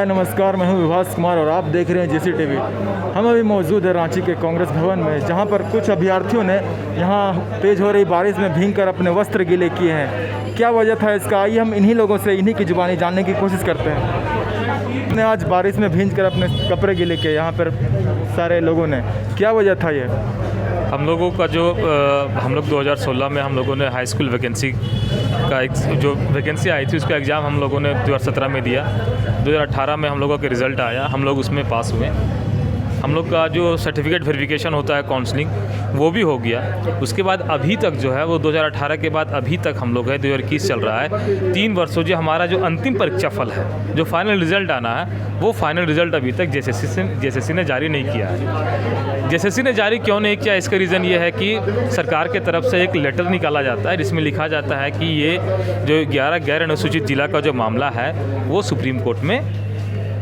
हाय नमस्कार, मैं हूं विभास कुमार और आप देख रहे हैं जेसी टीवी। हम अभी मौजूद है रांची के कांग्रेस भवन में, जहां पर कुछ अभ्यर्थियों ने यहां तेज़ हो रही बारिश में भीगकर अपने वस्त्र गीले किए हैं। क्या वजह था इसका, आइए हम इन्हीं लोगों से इन्हीं की जुबानी जानने की कोशिश करते हैं। ने आज बारिश में भीगकर अपने कपड़े गीले किए यहाँ पर सारे लोगों ने, क्या वजह था ये? हम लोगों का हम लोग 2016 में हम लोगों ने हाई स्कूल वैकेंसी का एक जो वैकेंसी आई थी उसका एग्ज़ाम हम लोगों ने 2017 में दिया। 2018 में हम लोगों का रिज़ल्ट आया, हम लोग उसमें पास हुए। हम लोग का जो सर्टिफिकेट वेरिफिकेशन होता है काउंसलिंग, वो भी हो गया। उसके बाद अभी तक जो है वो 2018 के बाद अभी तक हम लोग है 2021 चल रहा है। 3 वर्षों जो हमारा जो अंतिम परीक्षा फल है, जो फाइनल रिज़ल्ट आना है, वो फाइनल रिज़ल्ट अभी तक जेएसएससी ने जारी नहीं किया है। जेएसएससी ने जारी क्यों नहीं किया, इसका रीज़न ये है कि सरकार के तरफ से एक लेटर निकाला जाता है जिसमें लिखा जाता है कि ये जो 11 गैर अनुसूचित जिला का जो मामला है वो सुप्रीम कोर्ट में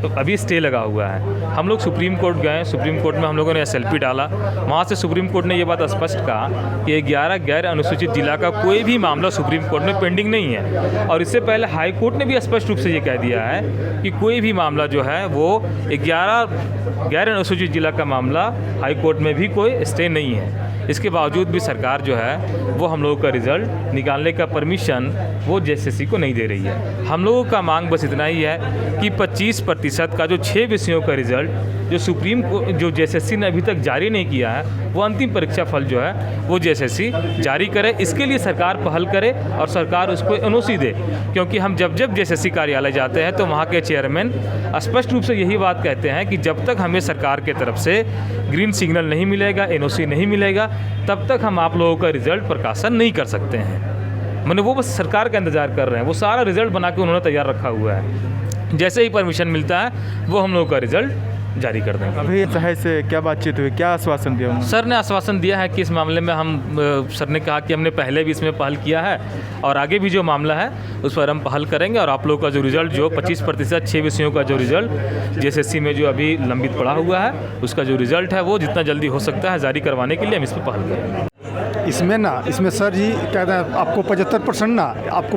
तो अभी स्टे लगा हुआ है। हम लोग सुप्रीम कोर्ट गए, सुप्रीम कोर्ट में हम लोगों ने एसएलपी डाला। वहाँ से सुप्रीम कोर्ट ने ये बात स्पष्ट कहा कि 11 गैर अनुसूचित जिला का कोई भी मामला सुप्रीम कोर्ट में पेंडिंग नहीं है। और इससे पहले हाई कोर्ट ने भी स्पष्ट रूप से ये कह दिया है कि कोई भी मामला जो है वो 11 गैर अनुसूचित जिला का मामला हाई कोर्ट में भी कोई स्टे नहीं है। इसके बावजूद भी सरकार जो है वो हम लोगों का रिज़ल्ट निकालने का परमिशन वो जेएसएससी को नहीं दे रही है। हम लोगों का मांग बस इतना ही है कि 25% का जो 6 विषयों का रिज़ल्ट जो जेएसएससी ने अभी तक जारी नहीं किया है, वो अंतिम परीक्षा फल जो है वो जेएसएससी जारी करे। इसके लिए सरकार पहल करे और सरकार उसको एनओसी दे, क्योंकि हम जब जेएसएससी कार्यालय जाते हैं तो वहाँ के चेयरमैन स्पष्ट रूप से यही बात कहते हैं कि जब तक हमें सरकार के तरफ से ग्रीन सिग्नल नहीं मिलेगा, एनओसी नहीं मिलेगा, तब तक हम आप लोगों का रिज़ल्ट प्रकाशन नहीं कर सकते हैं। मैंने वो बस सरकार का इंतज़ार कर रहे हैं। वो सारा रिज़ल्ट बना के उन्होंने तैयार रखा हुआ है। जैसे ही परमिशन मिलता है वो हम लोगों का रिज़ल्ट जारी कर देंगे। अभी चाहे से क्या बातचीत हुई, क्या आश्वासन दिया उन्होंने? सर ने आश्वासन दिया है कि इस मामले में सर ने कहा कि हमने पहले भी इसमें पहल किया है और आगे भी जो मामला है उस पर हम पहल करेंगे और आप लोगों का जो रिज़ल्ट जो 25% 6 विषयों का जो रिज़ल्ट जेएसएससी में जो अभी लंबित पड़ा हुआ है उसका जो रिज़ल्ट है वो जितना जल्दी हो सकता है जारी करवाने के लिए हम इस पर पहल करेंगे। इसमें सर जी कहते हैं आपको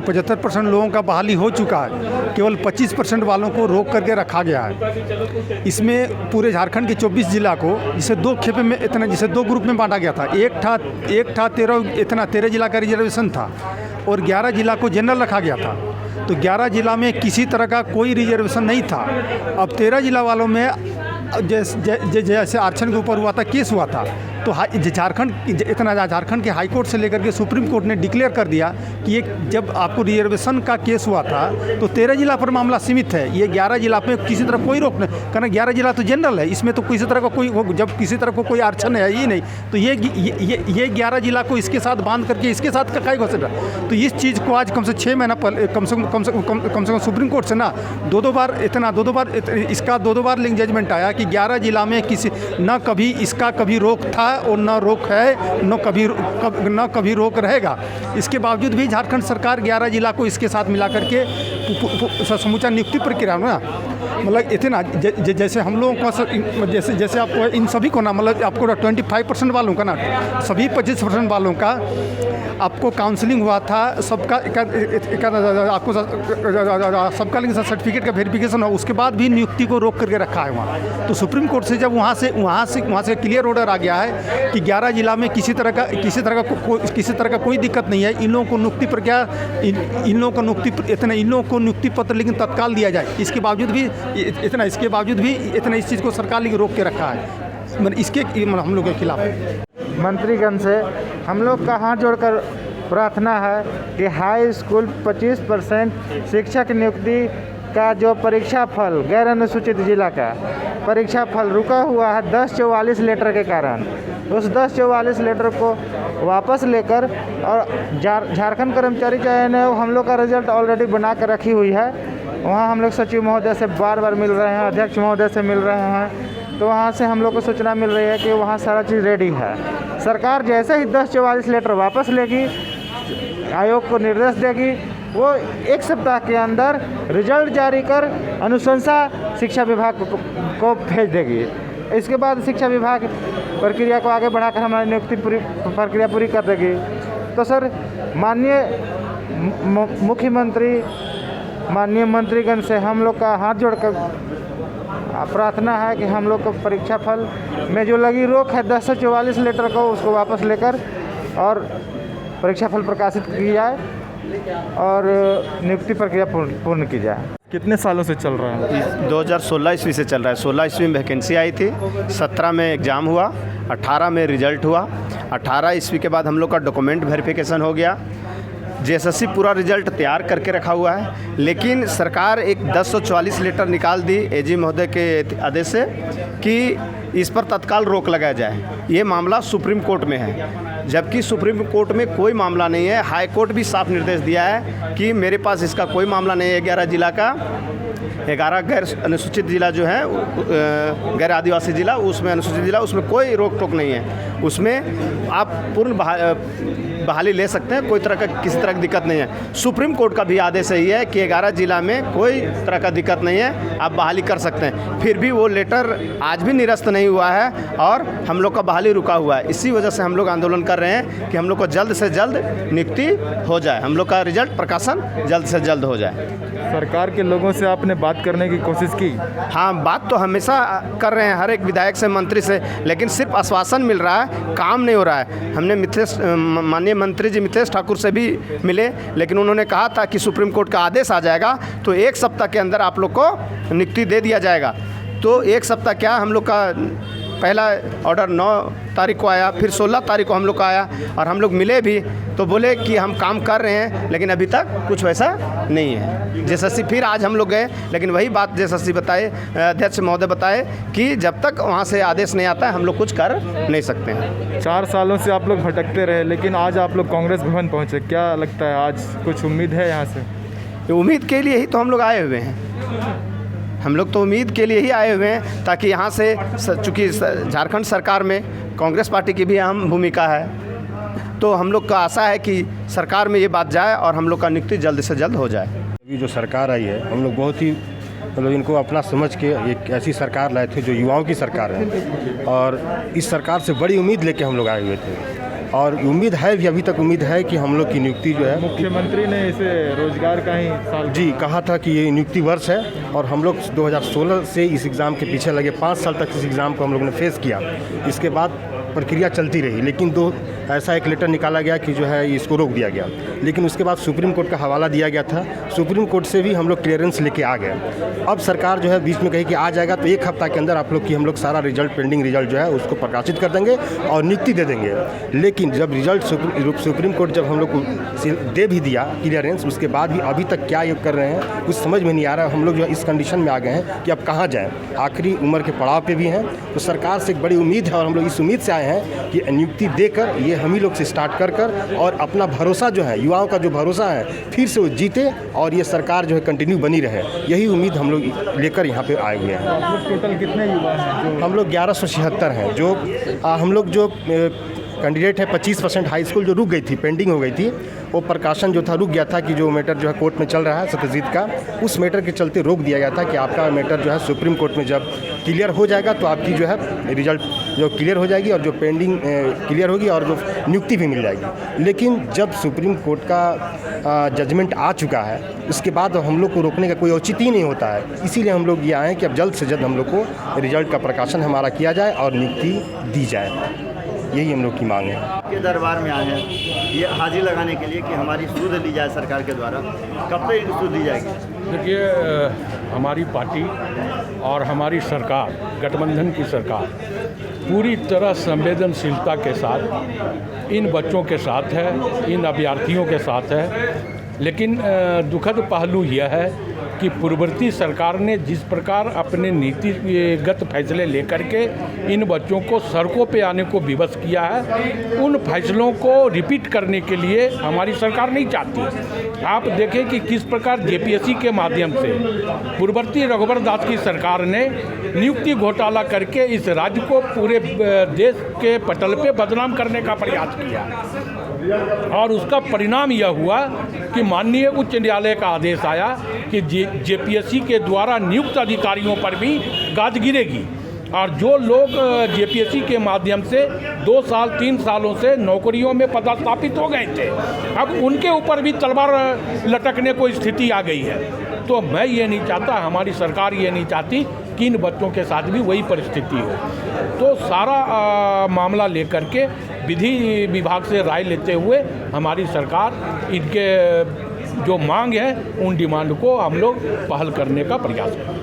75% लोगों का बहाली हो चुका है। केवल 25% वालों को रोक करके रखा गया है। इसमें पूरे झारखंड के 24 जिला को जिसे 2 खेपे में जिसे 2 ग्रुप में बांटा गया था। एक था 13 जिला का रिजर्वेशन था और 11 जिला को जनरल रखा गया था। तो 11 जिला में किसी तरह का कोई रिजर्वेशन नहीं था। अब 13 जिला वालों में जैसे आरक्षण के ऊपर हुआ था, केस हुआ था, तो झारखंड के हाई कोर्ट से लेकर के सुप्रीम कोर्ट ने डिक्लेयर कर दिया कि जब आपको रिजर्वेशन का केस हुआ था तो 13 जिला पर मामला सीमित है। ये 11 जिला पे किसी तरह कोई रोक नहीं, कारण 11 जिला तो जनरल है, इसमें तो किसी तरह का जब किसी तरह को कोई आरक्षण है ही नहीं, तो ये 11 जिला को इसके साथ बांध करके इसके साथ का घोषणा। तो इस चीज़ को आज कम से 6 महीना पहले कम से कम सुप्रीम कोर्ट से ना दो बार इसका दो बार लिंक जजमेंट आया कि 11 जिला में न कभी इसका कभी रोक था और न रोक है, न कभी रोक रहेगा। इसके बावजूद भी झारखंड सरकार 11 जिला को इसके साथ मिला करके समूचा नियुक्ति प्रक्रिया ना, मतलब इतना जैसे हम लोगों का जैसे आपको इन सभी को ना, मतलब आपको 25% वालों का ना, सभी 25% वालों का आपको काउंसलिंग हुआ था, सबका आपको सबका लेकिन सर्टिफिकेट का वेरिफिकेशन हुआ, उसके बाद भी नियुक्ति को रोक करके रखा है वहाँ। तो सुप्रीम कोर्ट से जब वहाँ से क्लियर ऑर्डर आ गया है कि 11 जिला में किसी तरह का कोई दिक्कत नहीं है, इन लोगों को नियुक्ति प्रक्रिया इन लोगों को नियुक्ति पत्र लेकिन तत्काल दिया जाए। इसके बावजूद भी इस चीज़ को सरकार लेकिन रोक के रखा है, मतलब हम लोग के खिलाफ। मंत्रीगण से हम लोग का हाथ जोड़कर प्रार्थना है कि हाई स्कूल 25% शिक्षक नियुक्ति का जो परीक्षा फल गैर अनुसूचित जिला का परीक्षा फल रुका हुआ है 1044 लेटर के कारण, उस 1044 लेटर को वापस लेकर और झारखंड कर्मचारी चयन आयोग हम लोग का रिजल्ट ऑलरेडी बना कर रखी हुई है। वहाँ हम लोग सचिव महोदय से बार मिल रहे हैं, अध्यक्ष महोदय से मिल रहे हैं, तो वहाँ से हम लोग को सूचना मिल रही है कि वहाँ सारा चीज़ रेडी है। सरकार जैसे ही 1044 लेटर वापस लेगी, आयोग को निर्देश देगी, वो 1 सप्ताह के अंदर रिजल्ट जारी कर अनुशंसा शिक्षा विभाग को भेज देगी। इसके बाद शिक्षा विभाग प्रक्रिया को आगे बढ़ाकर हमारी नियुक्ति प्रक्रिया पूरी कर देगी। तो सर माननीय मुख्यमंत्री, माननीय मंत्रीगण से हम लोग का हाथ जोड़कर प्रार्थना है कि हम लोग को परीक्षा फल में जो लगी रोक है 1044 लेटर को उसको वापस लेकर और परीक्षा फल प्रकाशित की जाए और नियुक्ति प्रक्रिया पूर्ण की जाए। कितने सालों से चल रहा है? 2016 ईस्वी से चल रहा है। 16 ईस्वी में वैकेंसी आई थी, 17 में एग्ज़ाम हुआ, 18 में रिजल्ट हुआ, 18 ईस्वी के बाद हम लोग का डॉक्यूमेंट वेरिफिकेशन हो गया। जेएसएससी पूरा रिजल्ट तैयार करके रखा हुआ है, लेकिन सरकार एक 1044 लेटर निकाल दी एजी महोदय के आदेश से कि इस पर तत्काल रोक लगाया जाए। ये मामला सुप्रीम कोर्ट में है, जबकि सुप्रीम कोर्ट में कोई मामला नहीं है। हाई कोर्ट भी साफ निर्देश दिया है कि मेरे पास इसका कोई मामला नहीं है। 11 जिला का 11 गैर अनुसूचित जिला जो है, गैर आदिवासी जिला, उसमें अनुसूचित जिला, उसमें कोई रोक टोक नहीं है। उसमें आप पूर्ण बहाली ले सकते हैं, कोई तरह का किसी तरह की दिक्कत नहीं है। सुप्रीम कोर्ट का भी आदेश यही है कि 11 जिला में कोई तरह का दिक्कत नहीं है, आप बहाली कर सकते हैं। फिर भी वो लेटर आज भी निरस्त नहीं हुआ है और हम लोग का बहाली रुका हुआ है। इसी वजह से हम लोग आंदोलन कर रहे हैं कि हम लोग को जल्द से जल्द नियुक्ति हो जाए, हम लोग का रिजल्ट प्रकाशन जल्द से जल्द हो जाए। सरकार के लोगों से आपने बात करने की कोशिश की? हाँ, बात तो हमेशा कर रहे हैं, हर एक विधायक से, मंत्री से, लेकिन सिर्फ आश्वासन मिल रहा है, काम नहीं हो रहा है। हमने माननीय मंत्री जी मिथिलेश ठाकुर से भी मिले, लेकिन उन्होंने कहा था कि सुप्रीम कोर्ट का आदेश आ जाएगा तो 1 सप्ताह के अंदर आप लोग को नियुक्ति दे दिया जाएगा। तो 1 सप्ताह क्या, हम लोग का पहला ऑर्डर 9 तारीख को आया, फिर 16 तारीख को हम लोग का आया और हम लोग मिले भी तो बोले कि हम काम कर रहे हैं, लेकिन अभी तक कुछ वैसा नहीं है। जेएसएससी फिर आज हम लोग गए, लेकिन वही बात जेएसएससी बताए, अध्यक्ष महोदय बताए कि जब तक वहाँ से आदेश नहीं आता है हम लोग कुछ कर नहीं सकते हैं। 4 सालों से आप लोग भटकते रहे, लेकिन आज आप लोग कांग्रेस भवन पहुँचे, क्या लगता है आज कुछ उम्मीद है यहाँ से? उम्मीद के लिए ही तो हम लोग आए हुए हैं। हम लोग तो उम्मीद के लिए ही आए हुए हैं, ताकि यहाँ से, चूँकि झारखंड सरकार में कांग्रेस पार्टी की भी अहम भूमिका है, तो हम लोग का आशा है कि सरकार में ये बात जाए और हम लोग का नियुक्ति जल्द से जल्द हो जाए। अभी जो सरकार आई है, हम लोग बहुत ही मतलब इनको अपना समझ के एक ऐसी सरकार लाए थे जो युवाओं की सरकार है, और इस सरकार से बड़ी उम्मीद लेके हम लोग आए हुए थे और उम्मीद है भी, अभी तक उम्मीद है कि हम लोग की नियुक्ति जो है, मुख्यमंत्री ने इसे रोजगार का ही साल जी कहा था कि ये नियुक्ति वर्ष है, और हम लोग 2016 से इस एग्ज़ाम के पीछे लगे, 5 साल तक इस एग्ज़ाम को हम लोगों ने फेस किया। इसके बाद प्रक्रिया चलती रही, लेकिन ऐसा एक लेटर निकाला गया कि जो है इसको रोक दिया गया, लेकिन उसके बाद सुप्रीम कोर्ट का हवाला दिया गया था। सुप्रीम कोर्ट से भी हम लोग क्लियरेंस लेके आ गए। अब सरकार जो है बीच में कही कि आ जाएगा तो 1 हफ्ता के अंदर आप लोग की हम लोग सारा रिजल्ट, पेंडिंग रिजल्ट जो है उसको प्रकाशित कर देंगे और नियुक्ति दे देंगे। लेकिन जब रिजल्ट सुप्रीम कोर्ट जब हम लोग को दे भी दिया क्लियरेंस, उसके बाद भी अभी तक क्या ये कर रहे हैं कुछ समझ में नहीं आ रहा है। हम लोग जो है इस कंडीशन में आ गए हैं कि अब कहाँ जाएँ, आखिरी उम्र के पड़ाव पे भी हैं। तो सरकार से एक बड़ी उम्मीद है और हम लोग इस उम्मीद से आए हैं कि नियुक्ति देकर ये हम ही लोग से स्टार्ट कर और अपना भरोसा जो है, युवाओं का जो भरोसा है, फिर से वो जीते और ये सरकार जो है कंटिन्यू बनी रहे। यही उम्मीद हम लोग लेकर यहाँ पे आए हुए हैं। आप लोग टोटल कितने युवा हैं? हम लोग 1176 हैं। जो हम लोग जो कैंडिडेट है 25% हाई स्कूल जो रुक गई थी, पेंडिंग हो गई थी, वो प्रकाशन जो था रुक गया था कि जो मैटर जो है कोर्ट में चल रहा है सत्यजीत का, उस मैटर के चलते रोक दिया गया था कि आपका मैटर जो है सुप्रीम कोर्ट में जब क्लियर हो जाएगा तो आपकी जो है रिजल्ट जो क्लियर हो जाएगी और जो पेंडिंग क्लियर होगी और जो नियुक्ति भी मिल जाएगी। लेकिन जब सुप्रीम कोर्ट का जजमेंट आ चुका है उसके बाद हम लोग को रोकने का कोई औचित्य ही नहीं होता है। इसीलिए हम लोग ये आए हैं कि अब जल्द से जल्द हम लोग को रिजल्ट का प्रकाशन हमारा किया जाए और नियुक्ति दी जाए। यही हम लोग की मांग है। आपके दरबार में आए हैं ये हाजिरी लगाने के लिए कि हमारी सूद ली जाए सरकार के द्वारा, कब तक सूद दी जाएगी? देखिए, हमारी पार्टी और हमारी सरकार, गठबंधन की सरकार पूरी तरह संवेदनशीलता के साथ इन बच्चों के साथ है, इन अभ्यर्थियों के साथ है। लेकिन दुखद पहलू यह है कि पूर्ववर्ती सरकार ने जिस प्रकार अपने नीतिगत फैसले लेकर के इन बच्चों को सड़कों पे आने को विवश किया है, उन फैसलों को रिपीट करने के लिए हमारी सरकार नहीं चाहती। आप देखें कि किस प्रकार जेपीएससी के माध्यम से पूर्ववर्ती रघुवर दास की सरकार ने नियुक्ति घोटाला करके इस राज्य को पूरे देश के पटल पे बदनाम करने का प्रयास किया, और उसका परिणाम यह हुआ कि माननीय उच्च न्यायालय का आदेश आया कि जेपीएससी के द्वारा नियुक्त अधिकारियों पर भी गाज गिरेगी। और जो लोग जेपीएससी के माध्यम से 2 साल 3 सालों से नौकरियों में पदस्थापित हो गए थे, अब उनके ऊपर भी तलवार लटकने को स्थिति आ गई है। तो मैं ये नहीं चाहता, हमारी सरकार ये नहीं चाहती कि इन बच्चों के साथ भी वही परिस्थिति हो। तो सारा मामला लेकर के विधि विभाग से राय लेते हुए हमारी सरकार इनके जो मांग है उन डिमांड को हम लोग पहल करने का प्रयास करें।